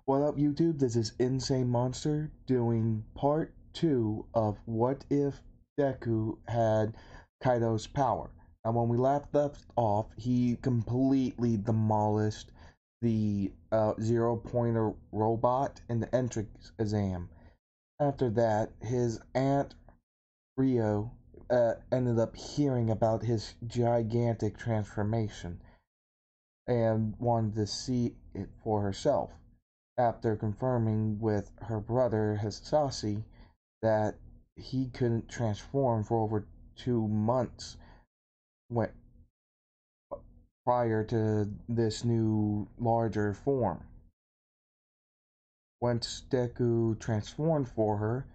What up, YouTube? This is Insane Monster doing part 2 of What If Deku Had Kaido's Power. And when we left off, he completely demolished the zero-pointer robot in the entrance exam. After that, his aunt Rio ended up hearing about his gigantic transformation and wanted to see it for herself. After confirming with her brother Hisashi that he couldn't transform for over 2 months when, prior to this new larger form. Once Deku transformed for her,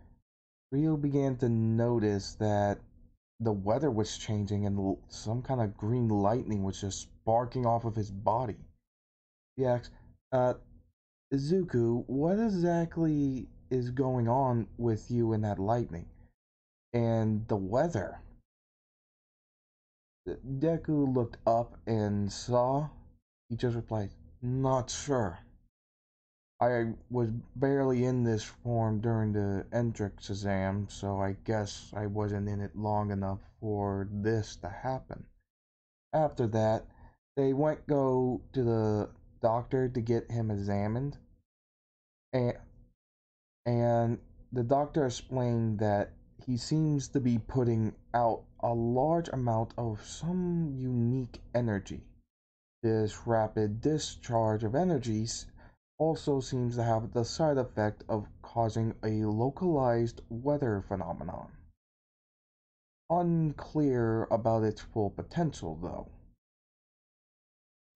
Ryo began to notice that the weather was changing and some kind of green lightning was just sparking off of his body. He asked, Izuku, what exactly is going on with you and that lightning? And the weather? Deku looked up and saw. He just replied, not sure. I was barely in this form during the entrance exam, so I guess I wasn't in it long enough for this to happen. After that, they go to the doctor to get him examined, and and the doctor explained that he seems to be putting out a large amount of some unique energy. This rapid discharge of energies also seems to have the side effect of causing a localized weather phenomenon. Unclear about its full potential, though.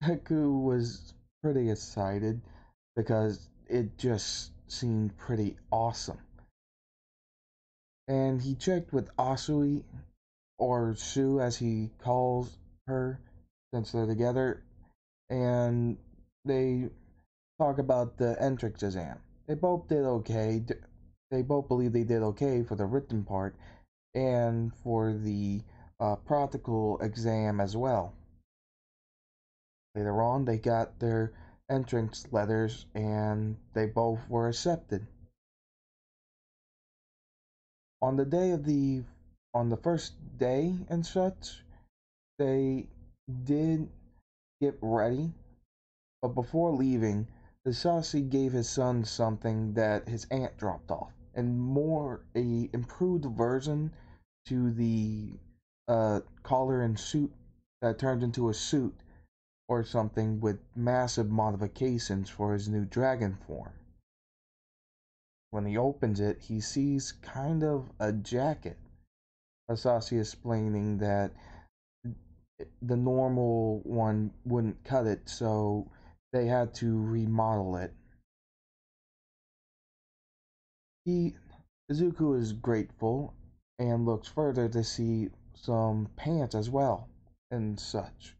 Deku was pretty excited because it just seemed pretty awesome. And he checked with Asui, or Sue as he calls her, since they're together, and they talk about the entrance exam. They both did okay. They both believe they did okay for the written part and for the practical exam as well. Later on, they got their entrance letters and they both were accepted. On the day of on the first day and such, they did get ready, but before leaving, the Sashi gave his son something that his aunt dropped off, and more a improved version to the collar and suit that turned into a suit or something with massive modifications for his new dragon form. When he opens it, he sees kind of a jacket. Asashi explaining that the normal one wouldn't cut it, so they had to remodel it. Izuku is grateful and looks further to see some pants as well and such.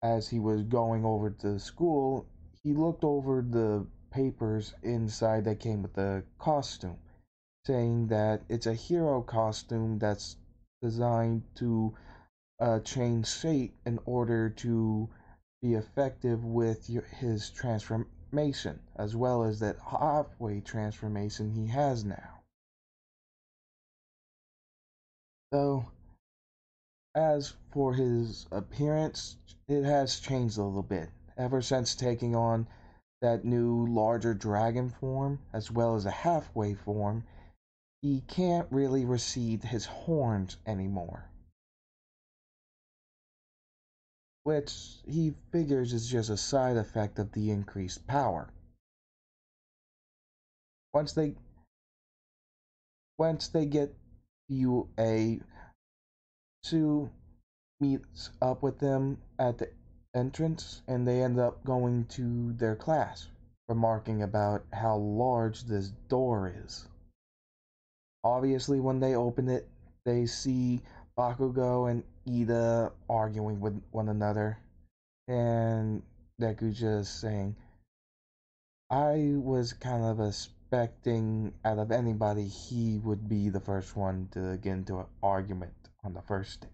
As he was going over to school, he looked over the papers inside that came with the costume, saying that it's a hero costume that's designed to change shape in order to be effective with his transformation, as well as that halfway transformation he has now. So, as for his appearance, it has changed a little bit ever since taking on that new larger dragon form, as well as a halfway form. He can't really recede his horns anymore, which he figures is just a side effect of the increased power. Once they get UA, Sue meets up with them at the entrance and they end up going to their class, remarking about how large this door is. Obviously, when they open it, they see Bakugo and Ida arguing with one another, and Deku just saying, I was kind of expecting out of anybody he would be the first one to get into an argument on the first day.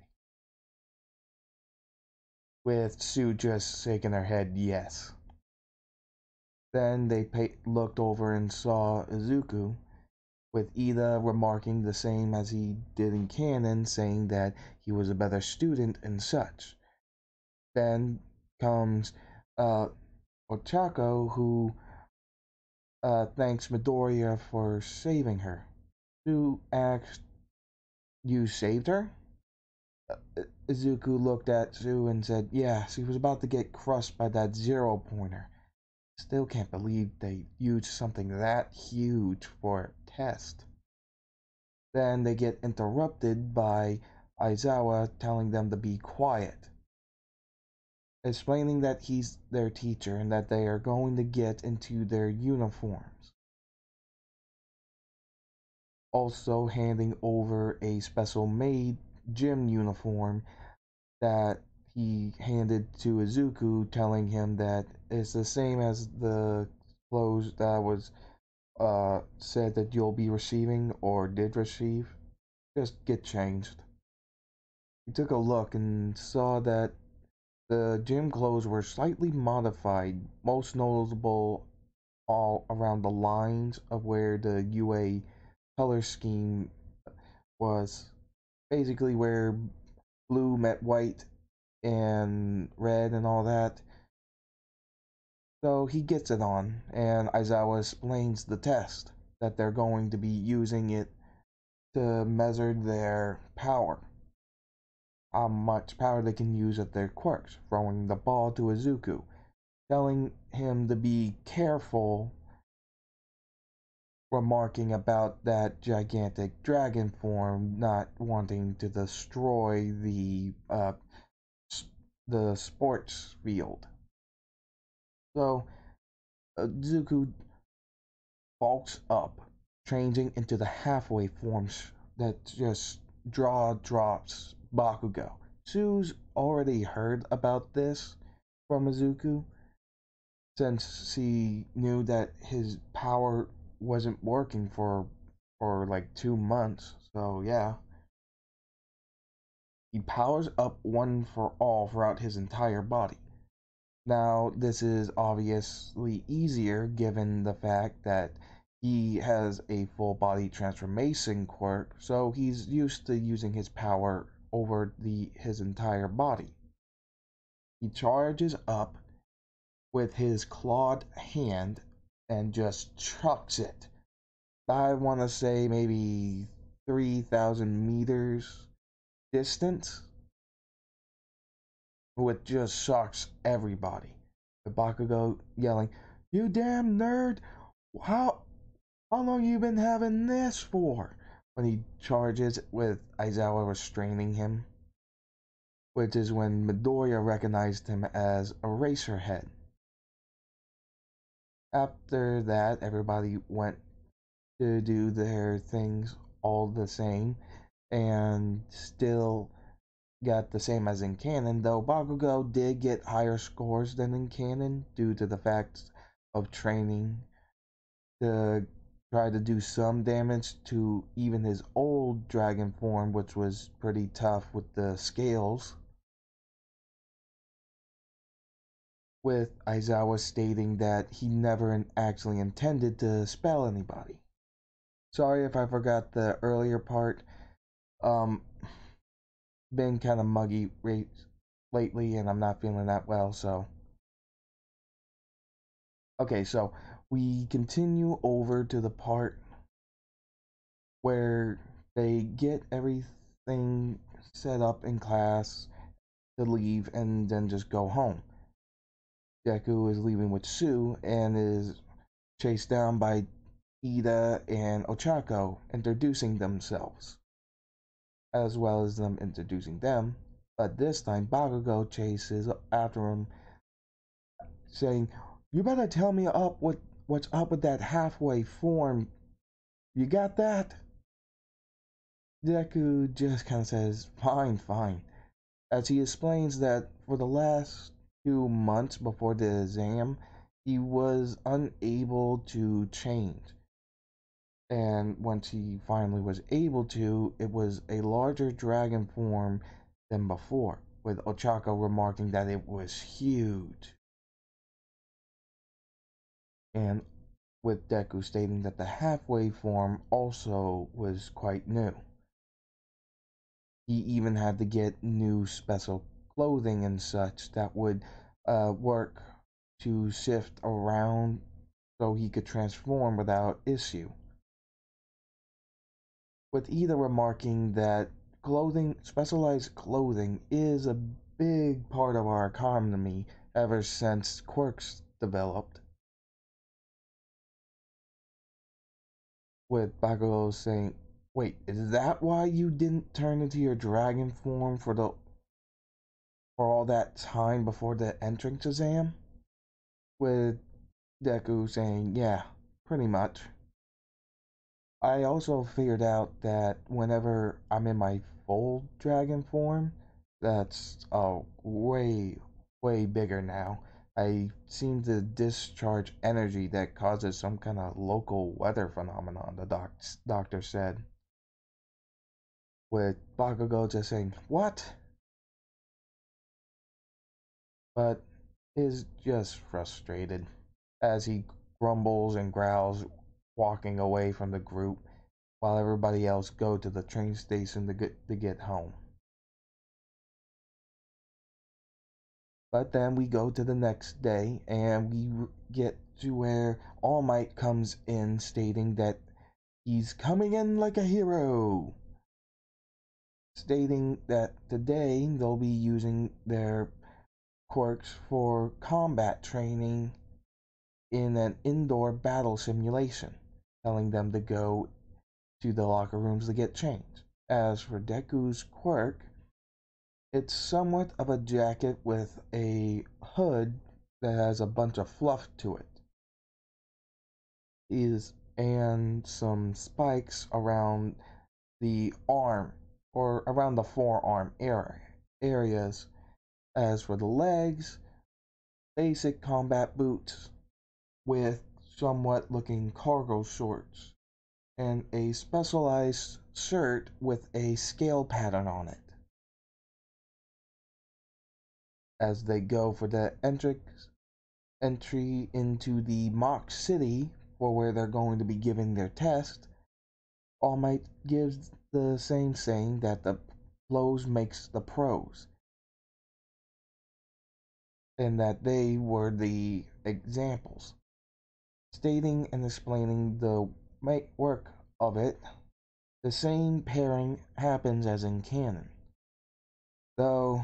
With Sue just shaking her head yes. Then they looked over and saw Izuku, with Ida remarking the same as he did in canon, saying that he was a better student and such. Then comes uh, Ochako, who thanks Midoriya for saving her. Sue asks, "You saved her?" Izuku looked at Sue and said, "Yeah, she was about to get crushed by that zero pointer. Still can't believe they used something that huge for a test." Then they get interrupted by Aizawa telling them to be quiet, explaining that he's their teacher and that they are going to get into their uniforms. Also handing over a special made gym uniform that he handed to Izuku, telling him that it's the same as the clothes that was said that you'll be receiving or did receive. Just get changed. He took a look and saw that the gym clothes were slightly modified, most notable all around the lines of where the UA color scheme was. Basically, where blue met white and red and all that. So he gets it on, and Aizawa explains the test that they're going to be using it to measure their power. How much power they can use at their quirks, throwing the ball to Izuku, telling him to be careful, remarking about that gigantic dragon form not wanting to destroy the sports field. So Izuku bulks up, changing into the halfway forms that just drops Bakugo. Sue's already heard about this from Izuku since he knew that his power wasn't working for like 2 months. So yeah, he powers up one for all throughout his entire body. Now, this is obviously easier given the fact that he has a full body transformation quirk, so he's used to using his power over his entire body. He charges up with his clawed hand and just chucks it. I want to say maybe 3,000 meters distance, which just shocks everybody. The Bakugo yelling, "You damn nerd! How how long you been having this for?" When he charges with Aizawa restraining him, which is when Midoriya recognized him as Eraserhead. After that, everybody went to do their things all the same, and still got the same as in canon, though Bakugo did get higher scores than in canon due to the fact of training to try to do some damage to even his old dragon form, which was pretty tough with the scales, with Aizawa stating that he never actually intended to spell anybody. Sorry if I forgot the earlier part. Um, been kind of muggy lately, and I'm not feeling that well, so. Okay, so we continue over to the part where they get everything set up in class to leave and then just go home. Deku is leaving with Sue and is chased down by Ida and Ochako introducing themselves, as well as them introducing them. But this time, Bakugo chases after him, saying, "You better tell me what's up with that halfway form. You got that?" Deku just kind of says, "Fine, fine," as he explains that for the last 2 months before the exam, he was unable to change. And once he finally was able to, it was a larger dragon form than before, with Ochako remarking that it was huge. and with Deku stating that the halfway form also was quite new. He even had to get new special clothing and such that would work to shift around so he could transform without issue. With either remarking that specialized clothing, is a big part of our economy ever since quirks developed. With Bakugo saying, "Wait, is that why you didn't turn into your dragon form for all that time before the entrance exam?" With Deku saying, "Yeah, pretty much." I also figured out that whenever I'm in my full dragon form, that's way, way bigger now. I seem to discharge energy that causes some kind of local weather phenomenon, the doctor said. With Bakugo just saying, "What?" But is just frustrated as he grumbles and growls, walking away from the group while everybody else go to the train station to get home. But then we go to the next day and we get to where All Might comes in stating that he's coming in like a hero, stating that today they'll be using their quirks for combat training in an indoor battle simulation, telling them to go to the locker rooms to get changed. As for Deku's quirk, it's somewhat of a jacket with a hood that has a bunch of fluff to it. Is and some spikes around the arm or around the forearm areas. As for the legs, basic combat boots with somewhat looking cargo shorts and a specialized shirt with a scale pattern on it. As they go for the entry into the mock city for where they're going to be giving their test, All Might gives the same saying that the pros makes the pros, and that they were the examples, stating and explaining the work of it. The same pairing happens as in canon, though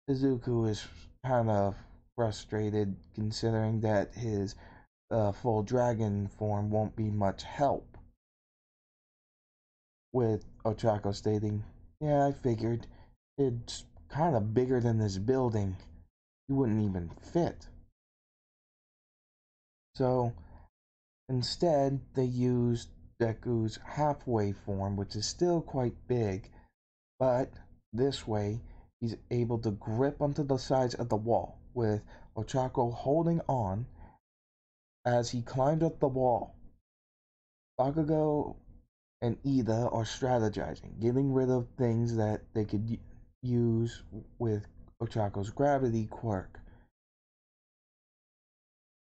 Izuku is kind of frustrated considering that his full dragon form won't be much help. With Ochako stating, "Yeah, I figured. It's kind of bigger than this building. You wouldn't even fit." So instead, they used Deku's halfway form, which is still quite big, but this way he's able to grip onto the sides of the wall, with Ochako holding on as he climbs up the wall. Bakugo and Ida are strategizing, getting rid of things that they could use with Ochako's gravity quirk,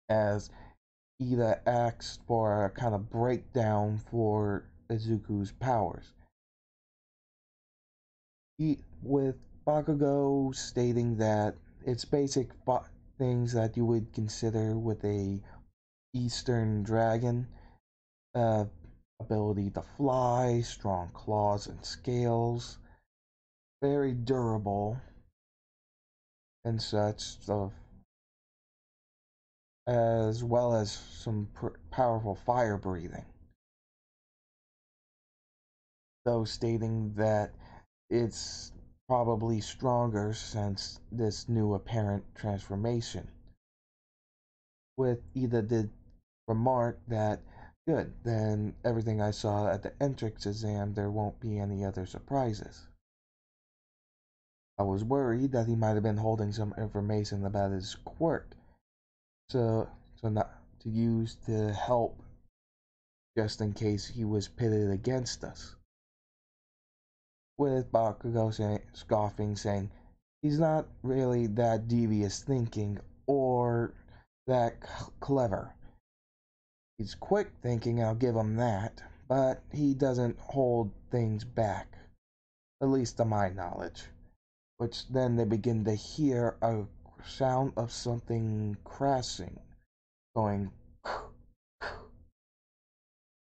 as Ida asks for a kind of breakdown for Izuku's powers. With Bakugo stating that it's basic things that you would consider with a Eastern dragon, uh, ability to fly, strong claws and scales, very durable, and such stuff, as well as some powerful fire breathing. Though stating that it's probably stronger since this new apparent transformation. With Ida did remark that, "Good, then everything I saw at the entrance exam, there won't be any other surprises." I was worried that he might have been holding some information about his quirk, so not to use to help just in case he was pitted against us. With Bakugo scoffing, saying he's not really that devious thinking or that clever. He's quick thinking, I'll give him that, but he doesn't hold things back, at least to my knowledge. Which then they begin to hear a sound of something crashing, going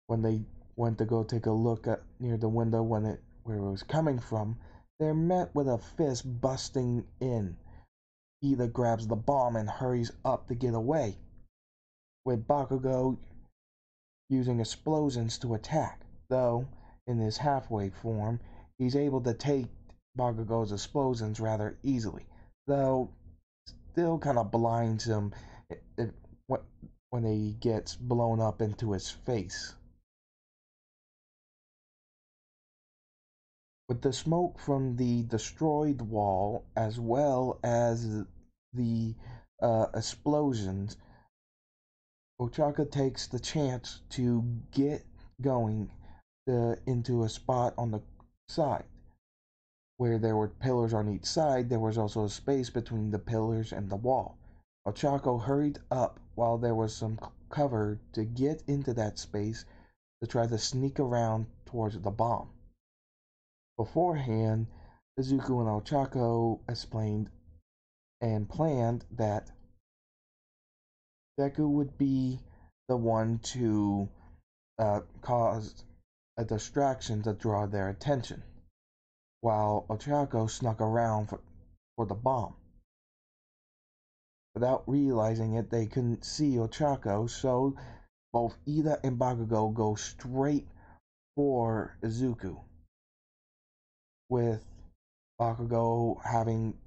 when they went to go take a look at near the window where it was coming from, they're met with a fist busting in. Ida grabs the bomb and hurries up to get away, with Bakugo using explosions to attack. Though, in his halfway form, he's able to take Bakugo's explosions rather easily, though still kind of blinds him when he gets blown up into his face. With the smoke from the destroyed wall, as well as the explosions, Ochaka takes the chance to get going into a spot on the side. Where there were pillars on each side, there was also a space between the pillars and the wall. Ochako hurried up while there was some cover to get into that space to try to sneak around towards the bomb. Beforehand, Izuku and Ochako explained and planned that Deku would be the one to cause a distraction to draw their attention, while Ochako snuck around for the bomb. Without realizing it, they couldn't see Ochako, so both Ida and Bakugo go straight for Izuku, with Bakugo having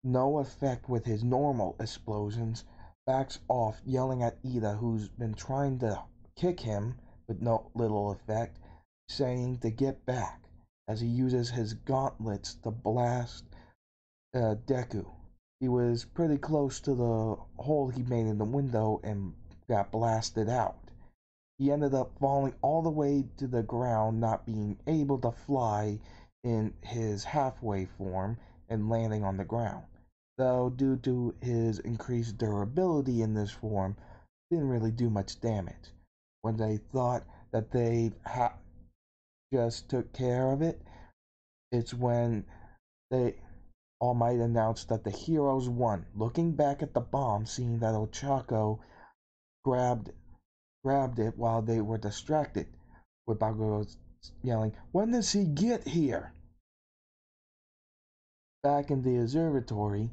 no effect with his normal explosions, backs off, yelling at Ida, who's been trying to kick him with no little effect, saying to get back, as he uses his gauntlets to blast Deku. He was pretty close to the hole he made in the window and got blasted out. He ended up falling all the way to the ground, not being able to fly in his halfway form and landing on the ground. Though, due to his increased durability in this form, didn't really do much damage. When they thought that they just took care of it, it's when they All Might announced that the heroes won. Looking back at the bomb, seeing that Ochako grabbed it while they were distracted, with Bakugo yelling, "When does he get here?" Back in the observatory,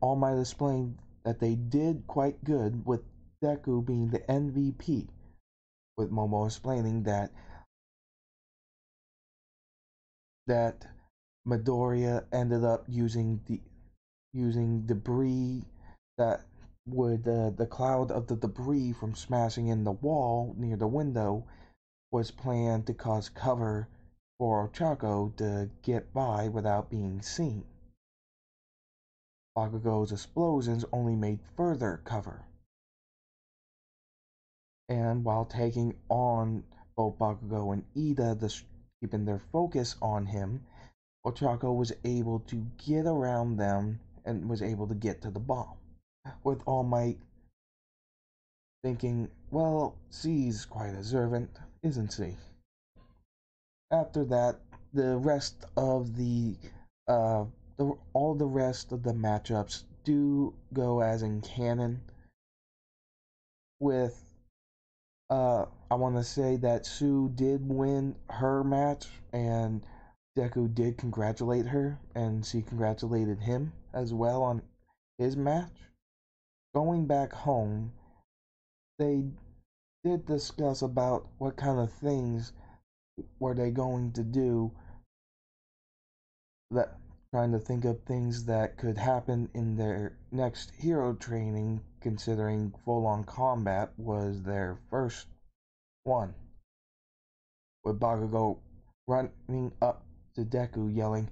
All Might explained that they did quite good, with Deku being the MVP, with Momo explaining that Midoriya ended up using debris that would the cloud of the debris from smashing in the wall near the window was planned to cause cover for Ochako to get by without being seen. Bakugo's explosions only made further cover. And while taking on both Bakugo and Ida, keeping their focus on him, Ochako was able to get around them and was able to get to the bomb. With All Might thinking, well, she's quite observant, isn't she? After that, the rest of all the rest of the matchups do go as in canon. With I want to say that Sue did win her match, and Deku did congratulate her, and she congratulated him as well on his match. Going back home, they did discuss about what kind of things were they going to do, that trying to think of things that could happen in their next hero training, considering full-on combat was their first one, with Bakugo running up to Deku yelling,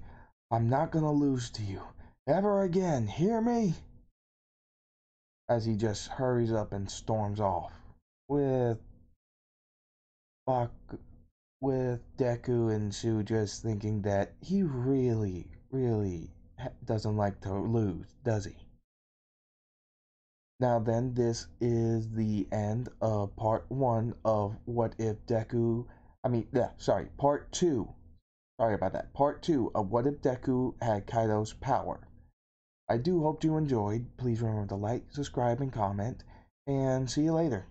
"I'm not gonna lose to you ever again, hear me?" as he just hurries up and storms off, with Bak with Deku and Sue just thinking that he really, really doesn't like to lose, does he? Now then, this is the end of part 1 of What If Deku... part 2. Sorry about that. Part 2 of What If Deku Had Kaido's Power. I do hope you enjoyed. Please remember to like, subscribe, and comment. And see you later.